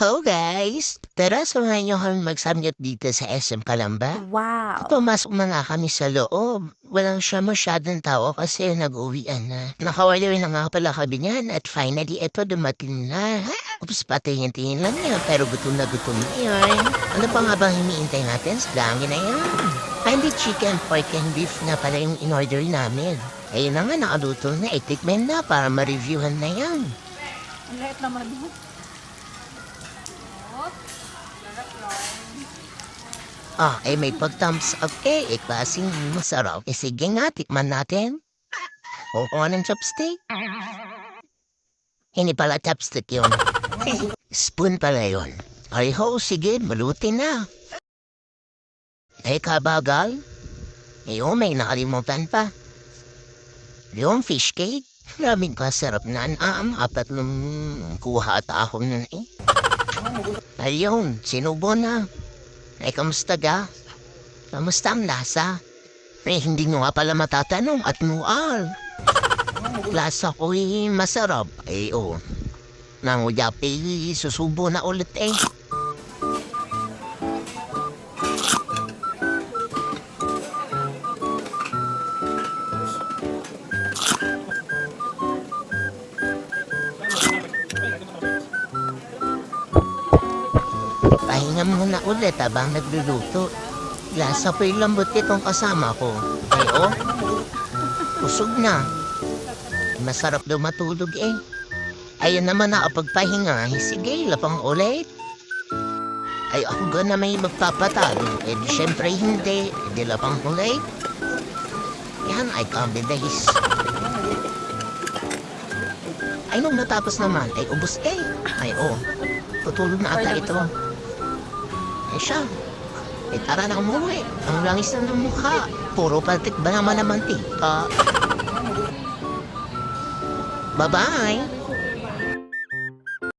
Hello guys! Tara, samahan niyo kami mag-samyot dito sa SM Calamba. Wow! Pumasok na nga kami sa loob. Walang siya masyadong tao kasi nag-uwian na. Nakawala na nga pala kami niyan at finally eto dumating na. Oops, patingin-tingin lang yan pero gutom na yan. Ano pa nga bang hiniintay natin sa dami na yan? Hindi chicken, pork and beef na pala yung in-order namin. Ayun na nga, nakaluto na, itikmen na para ma-reviewhan na yan. Ang liit naman mo. May pag-thumbs up klaseng masarap. Sige nga, tikman natin. O kung anong chopstick? Hindi pala chopstick yun. Spoon pala yun. Ay ho, sige, maluti na. Kabagal? May nakalimutan pa. Yung fish cake? Maraming kasarap na apat nung kuha at ako nun Ayun, sinubo na. Kamusta ga? Kamusta ang lasa? Hindi nyo nga pala matatanong at mual. Lasa ko'y masarap. Nanguyap susubo na ulit Pahinga muna ulit habang nagluluto. Lasa ko'y lambot itong kasama ko. Usog na. Masarap daw matulog Ayun naman nakapagpahinga. Sige, lapang ulit. Ako na may magpapatalo. Di syempre hindi. Di lapang ulit. Yan ay comedy days. Nung natapos naman, ubos tutulog na ata ito. Siya. Tara na umuwi. Ang langis na ng mukha. Puro paltik ba naman ang mantika? Bye-bye!